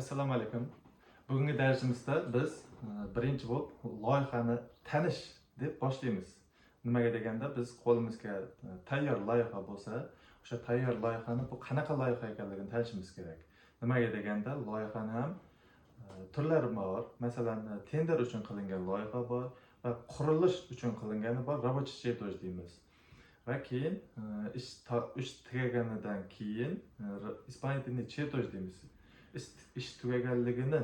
Assalomu alaykum. Bugungi darsimizda biz birinchi bo'lib loyihani tanish deb boshlaymiz. Nimaga deganda biz qo'limizga tayyor loyiha bo'lsa, o'sha tayyor loyihani bu qanaqa loyiha ekanligini tanishimiz kerak. Nimaga deganda loyihani ham turlari bor. Masalan, tender uchun qilingan loyiha bor va qurilish uchun qilingani bor, рабочий чертеж deymiz. Va keyin ish tugaganidan keyin исполнительный чертеж deymiz. ish tugaganligini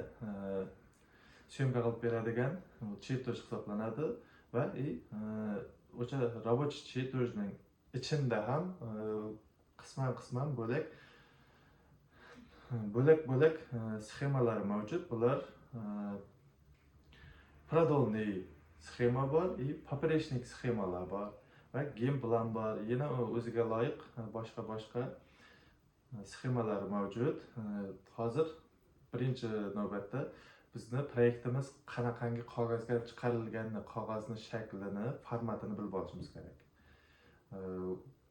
syomka qilib beradigan чертеж hisoblanadi va o'sha рабочий чертежning ichida ham qisman bo'lak sxemalar mavjud. Bular продольный sxema bor, поперечник sxemalar bor va gemplan bor. Yana o'ziga loyiq boshqa sxemalar mavjud. Hozir birinchi navbatda bizni proyektimiz qanaqangi qog'ozga chiqarilganini, qog'ozni shaklini, formatini bilib olishimiz kerak.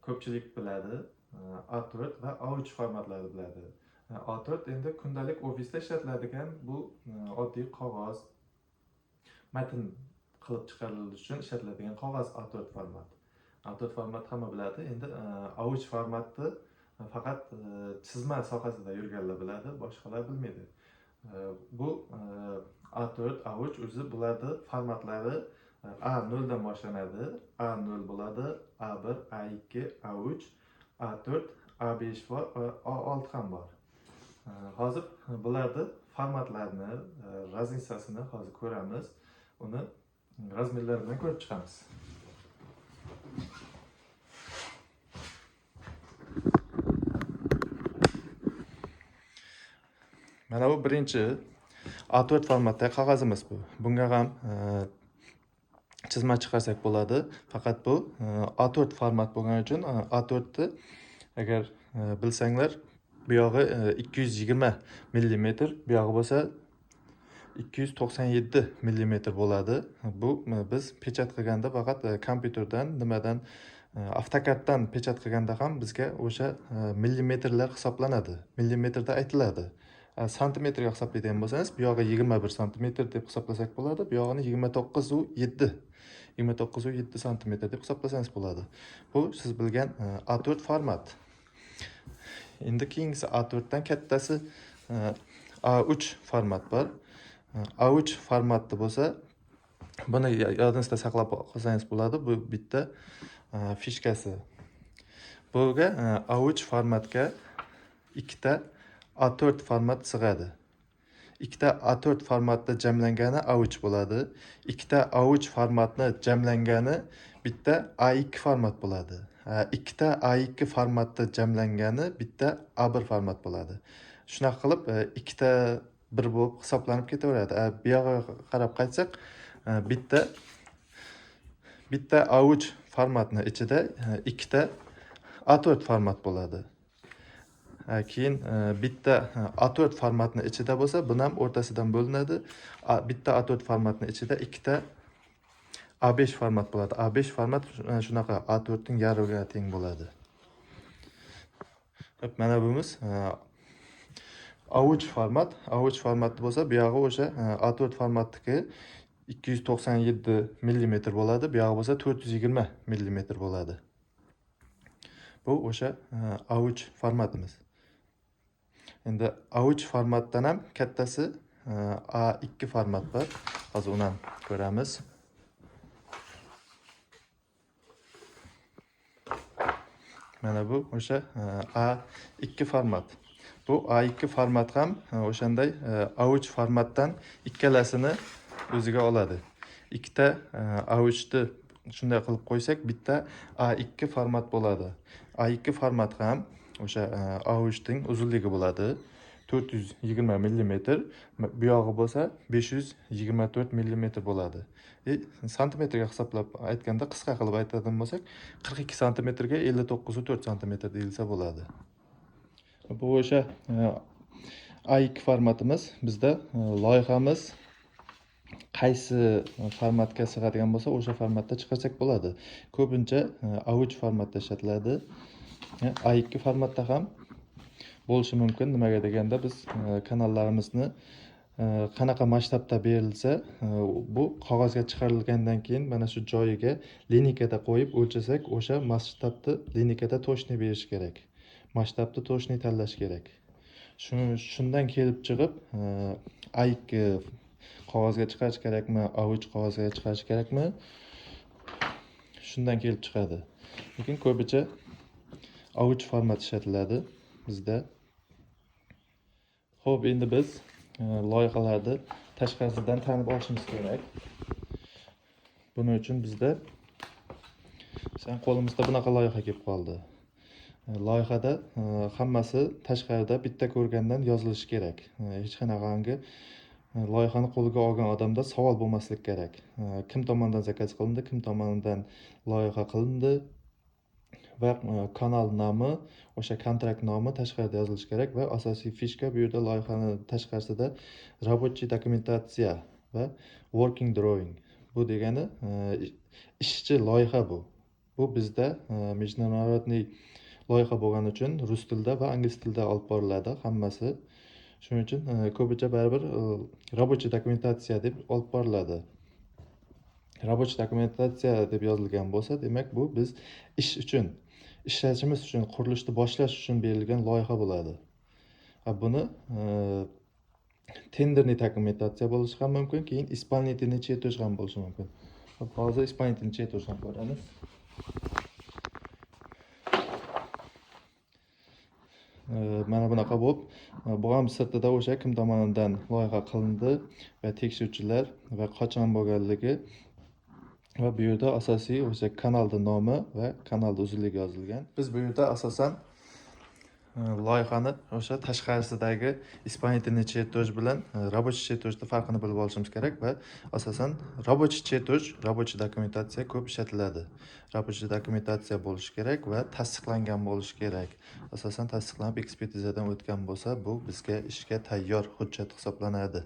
Ko'pchilik biladi, A4 va A3 formatlarini biladi. A4 endi kundalik ofisda ishlatiladigan bu oddiy qog'oz, matn qilib chiqarilishi uchun ishlatiladigan qog'oz A4 format. A4 format hamma biladi. Endi A3 formatni faqat chizma sohasida yurganlar biladi, boshqalar bilmaydi. Bu A4, A3 o'zi bularni formatlari A0 dan boshlanadi. A0 bo'ladi, A1, A2, A3, A4, A5 va A6 ham bor. Hozir bularni formatlarini, raznisasini hozir ko'ramiz. Uni razmerlaridan ko'rib chiqamiz. Mana bu birinchi A4 formatdagi qog'ozimiz bu. Bunga ham chizma chiqarsak bo'ladi. Faqat bu A4 format bo'lgani uchun A4ni agar bilsanglar, bu yog'i 220 mm, bu yog'i bo'lsa 297 mm bo'ladi. Bu biz pechat qilganda faqat kompyuterdan, nimadan, avtokaddan pechat qilganda ham bizga o'sha millimetrlar hisoblanadi. Millimetrda aytiladi. Santimetrga hisoblaydigan bo'lsangiz, bu yog'i 21 cm deb hisoblasak bo'ladi. Bu yog'ini 29,7 cm deb hisoblasangiz bo'ladi. Bu siz bilgan A4 format. Endi keyingisi A4dan kattasi A3 format bor. A3 formatda bo'lsa, buni yodingizda saqlab qolsangiz bo'ladi. Bu bitta fishkasi. Bunga A3 formatga ikkita A4 format sig'adi. Ikkita A4 formatda jamlangani A3 bo'ladi. Ikkita A3 formatni jamlangani bitta A2 format bo'ladi. Ikkita A2 formatda jamlangani bitta A1 format bo'ladi. Shunaqa qilib ikkita bir bo'lib hisoblanib ketaveradi. Bu yoqqa qarab qaytsak, bitta A3 formatni ichida ikkita A4 format bo'ladi. Keyin bitta A4 formatni ichida bo'lsa, buni ham o'rtasidan bo'linadi. Bitta A4 formatni ichida ikkita A5 format bo'ladi. A5 format shunaqa A4ning yarmiga teng bo'ladi. Mana buyimiz A3 format. A3 formatda bo'lsa, bu yog'i o'sha A4 formatniki 297 mm bo'ladi. Bu yog'i bo'lsa 420 mm bo'ladi. Bu o'sha A3 formatimiz. Endi A3 formatdan ham kattasi A2 format bor. Hozir uni ham ko'ramiz. Mana bu o'sha A2 format. Bu A2 format ham o'shanday A3 formatdan ikkalasini o'ziga oladi. Ikkita A3ni shunday qilib qo'ysak, bitta A2 format bo'ladi. A2 format ham o'sha A3ning uzunligi bo'ladi 420 mm, bu yog'i bo'lsa 524 mm bo'ladi. Santimetrga hisoblab aytganda, qisqa qilib aytadigan bo'lsak, 42 santimetrga 59,4 cm deyilsa bo'ladi. Bu o'sha A2 formatimiz. Bizda loyihamiz qaysi formatga sig'adigan bo'lsa, o'sha formatda chiqarsak bo'ladi. Ko'pincha A3 formatda ishlatiladi. A2 formatda ham bo'lishi mumkin. Nimaga deganda biz kanallarimizni qanaqa masshtabda berilsa, bu qog'ozga chiqarilgandan keyin mana shu joyiga linikada qo'yib o'lchasak, o'sha masshtabni linikada точный berish kerak. Masshtabni точный tanlash kerak. Shundan kelib chiqib, A2 qog'ozga chiqarish kerakmi, A3 qog'ozga chiqarish kerakmi? Shundan kelib chiqadi. Lekin ko'pincha A3 format ishlatiladi bizda. Xo'p, endi biz loyihalarni tashqarisidan tanib olishimiz kerak. Buning uchun bizda qo'limizda bunaqa loyiha kelib qoldi. Loyihada hammasi tashqarida bitta ko'rgandan yozilishi kerak. Hech qanaqangi loyihani qo'lga olgan odamda savol bo'lmasligi kerak. Kim tomonidan zakaz qilindi, kim tomonidan loyiha qilindi va kanal nomi, o'sha kontrakt nomi tashqarida yozilishi kerak va asosiy fishka bu yerda loyihani tashqarisida рабочий dokumentatsiya va working drawing. Bu degani ishchi loyiha bu. Bu bizda международный loyiha bo'lgani uchun rus tilida va ingliz tilida olib boriladi hammasi. Shuning uchun ko'pincha baribir рабочий dokumentatsiya deb olib boriladi. Рабочий dokumentatsiya deb yozilgan bo'lsa, demak bu biz ish uchun, ishlashimiz uchun, qurilishni boshlash uchun berilgan loyiha bo'ladi. Buni tenderniy dokumentatsiya bo'lishi ham mumkin, keyin исполнительный чертеж ham bo'lishi mumkin. Hozir исполнительный чертеж ham ko'ramiz. Mana bunaqa bo'lib, bu ham sirtida o'sha kim tomonidan loyiha qilindi va tekshiruvchilar va qachon bo'lganligi va bu yerda asosiy o'sha kanalning nomi va kanalning uzunligi yozilgan. Biz bu yerda asosan loyihani o'sha tashqarisidagi исполнительный чертеж bilan рабочий чертежning farqini bilib olishimiz kerak va asosan рабочий чертеж, рабочий dokumentatsiya ko'p ishlatiladi. Рабочий dokumentatsiya bo'lishi kerak va tasdiqlangan bo'lishi kerak. Asosan tasdiqlanib ekspertizadan o'tgan bo'lsa, bu bizga ishga tayyor hujjat hisoblanadi.